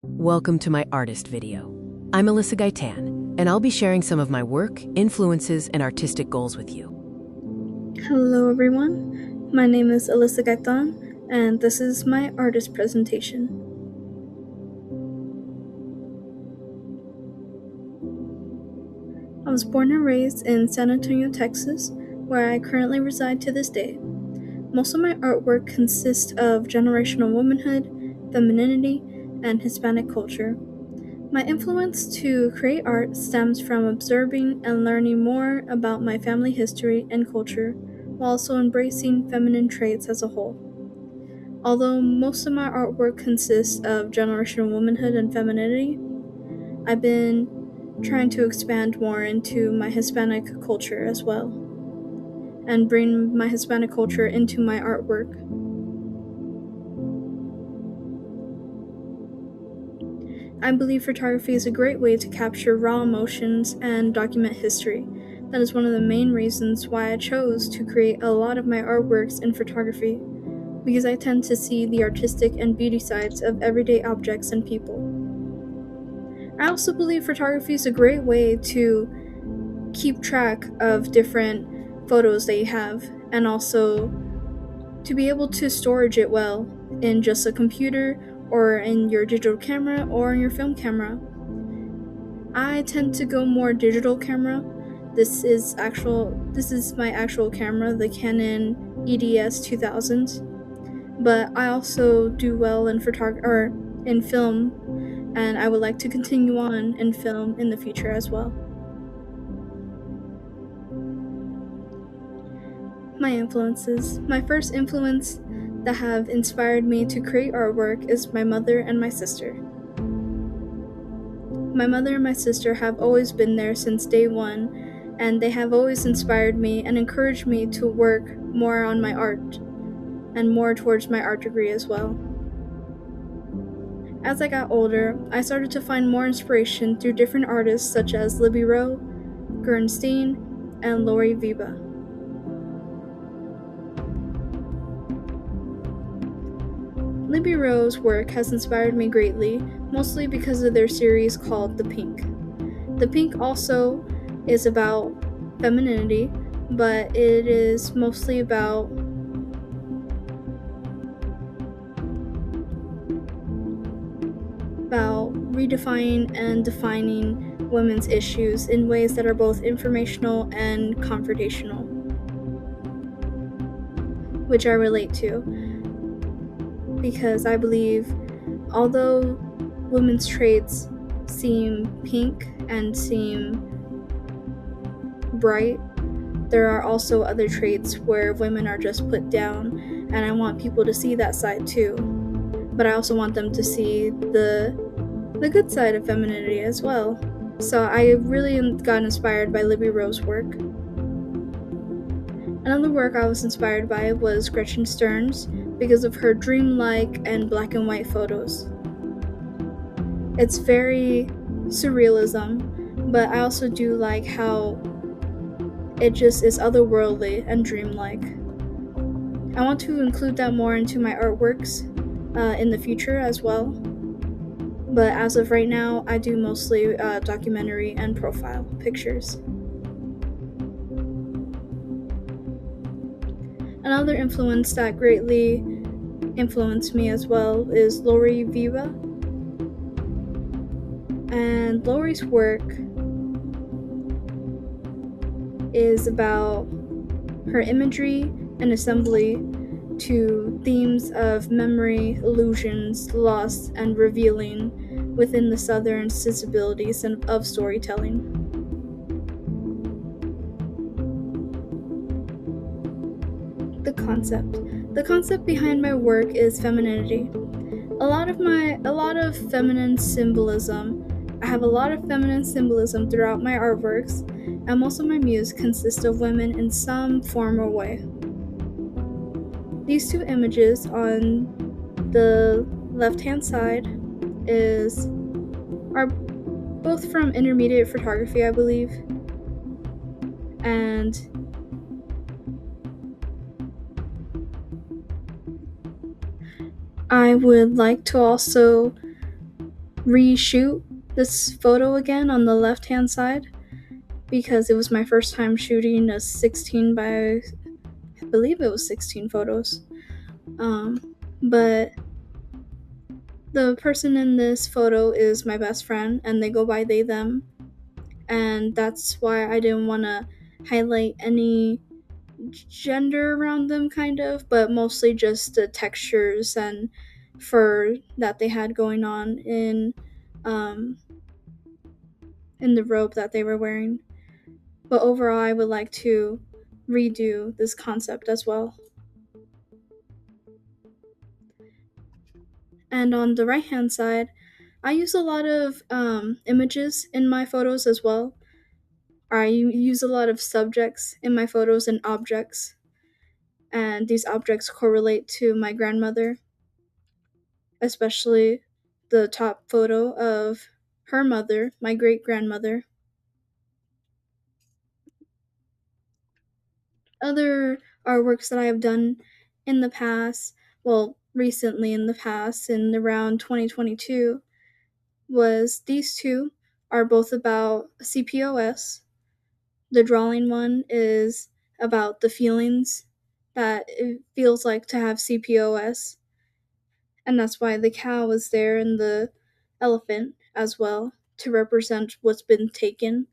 Welcome to my artist video. I'm Alyssa Gaitan, and I'll be sharing some of my work, influences, and artistic goals with you. Hello everyone, my name is Alyssa Gaitan, and this is my artist presentation. I was born and raised in San Antonio, Texas, where I currently reside to this day. Most of my artwork consists of generational womanhood, femininity, and Hispanic culture. My influence to create art stems from observing and learning more about my family history and culture, while also embracing feminine traits as a whole. Although most of my artwork consists of generational womanhood and femininity, I've been trying to expand more into my Hispanic culture as well, and bring my Hispanic culture into my artwork. I believe photography is a great way to capture raw emotions and document history. That is one of the main reasons why I chose to create a lot of my artworks in photography, because I tend to see the artistic and beauty sides of everyday objects and people. I also believe photography is a great way to keep track of different photos that you have, and also to be able to storage it well in just a computer or in your digital camera or in your film camera. I tend to go more digital camera. This is my actual camera, the Canon EDS 2000. But I also do well in in film, and I would like to continue on in film in the future as well. My influences. My first influence that have inspired me to create artwork is my mother and my sister. My mother and my sister have always been there since day one, and they have always inspired me and encouraged me to work more on my art and more towards my art degree as well. As I got older, I started to find more inspiration through different artists such as Libby Rowe, Gernstein, and Lori Viva. Libby Rowe's work has inspired me greatly, mostly because of their series called The Pink. The Pink also is about femininity, but it is mostly about redefining and defining women's issues in ways that are both informational and confrontational, which I relate to, because I believe although women's traits seem pink and seem bright, there are also other traits where women are just put down, and I want people to see that side too. But I also want them to see the good side of femininity as well. So I really got inspired by Libby Rowe's work. Another work I was inspired by was Gretchen Stern's, because of her dreamlike and black and white photos. It's very surrealism, but I also do like how it just is otherworldly and dreamlike. I want to include that more into my artworks in the future as well, but as of right now, I do mostly documentary and profile pictures. Another influence that greatly influenced me as well is Lori Viva. And Lori's work is about her imagery and assembly to themes of memory, illusions, loss, and revealing within the southern sensibilities of storytelling. The concept behind my work is femininity. A lot of feminine symbolism. I have a lot of feminine symbolism throughout my artworks, and most of my muse consists of women in some form or way. These two images on the left-hand side are both from intermediate photography, I believe, and I would like to also reshoot this photo again on the left hand side because it was my first time shooting a 16 by, I believe it was 16 photos. But the person in this photo is my best friend, and they go by they, them. And that's why I didn't want to highlight any gender around them, kind of, but mostly just the textures and fur that they had going on um, in the robe that they were wearing. But overall, I would like to redo this concept as well. And on the right hand side, I use a lot of images in my photos as well. I use a lot of subjects in my photos and objects, and these objects correlate to my grandmother, especially the top photo of her mother, my great grandmother. Other artworks that I have done in the past, well, recently in the past, in around 2022, was these two are both about CPOS. The drawing one is about the feelings that it feels like to have CPOS, and that's why the cow is there and the elephant as well to represent what's been taken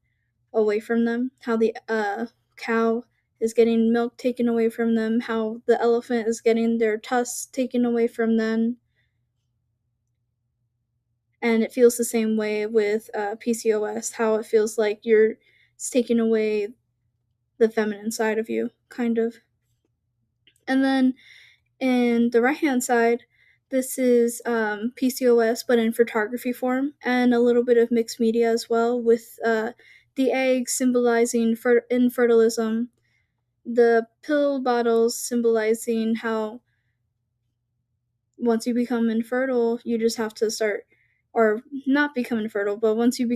away from them, how the cow is getting milk taken away from them, how the elephant is getting their tusks taken away from them. And it feels the same way with PCOS, how it feels like it's taking away the feminine side of you, kind of. And then in the right hand side, this is PCOS, but in photography form, and a little bit of mixed media as well, with the egg symbolizing infertilism, the pill bottles symbolizing how once you become infertile, you just have to start, or not become infertile, but once you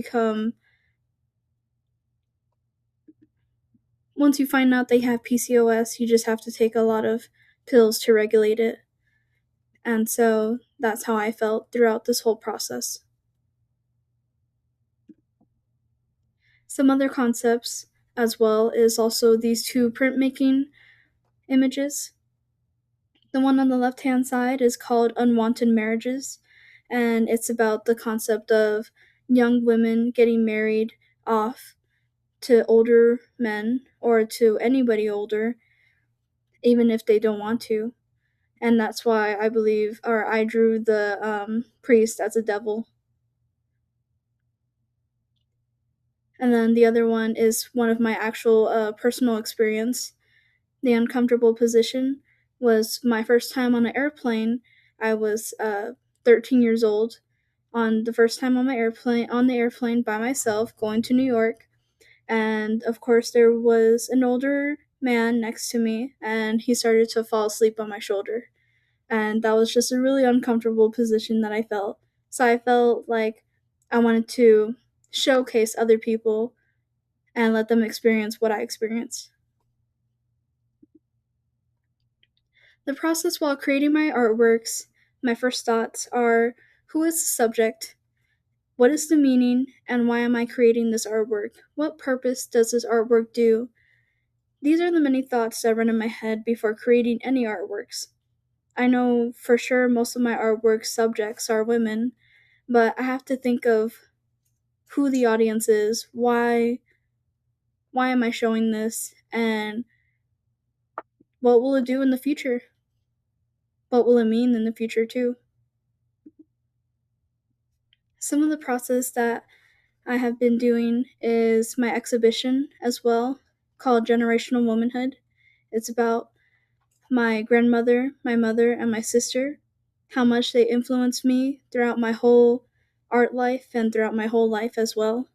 find out they have PCOS, you just have to take a lot of pills to regulate it. And so that's how I felt throughout this whole process. Some other concepts as well is also these two printmaking images. The one on the left hand side is called Unwanted Marriages, and it's about the concept of young women getting married off to older men or to anybody older, even if they don't want to. And that's why I drew the priest as a devil. And then the other one is one of my actual personal experience. The uncomfortable position was my first time on an airplane. I was 13 years old on the first time on the airplane by myself going to New York. And of course, there was an older man next to me, and he started to fall asleep on my shoulder. And that was just a really uncomfortable position that I felt. So I felt like I wanted to showcase other people and let them experience what I experienced. The process while creating my artworks, my first thoughts are: who is the subject? What is the meaning? And why am I creating this artwork? What purpose does this artwork do? These are the many thoughts that run in my head before creating any artworks. I know for sure most of my artwork subjects are women, but I have to think of who the audience is, why am I showing this, and what will it do in the future? What will it mean in the future too? Some of the process that I have been doing is my exhibition as well, called Generational Womanhood. It's about my grandmother, my mother, and my sister, how much they influenced me throughout my whole art life and throughout my whole life as well.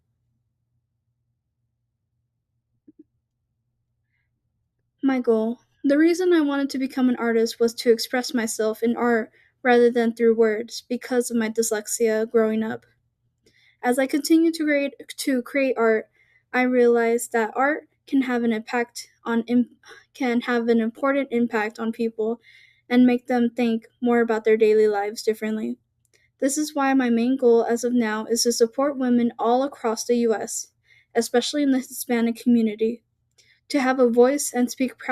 My goal. The reason I wanted to become an artist was to express myself in art rather than through words because of my dyslexia growing up. As I continue to create art, I realized that art can have an important impact on people and make them think more about their daily lives differently. This is why my main goal as of now is to support women all across the US, especially in the Hispanic community, to have a voice and speak proudly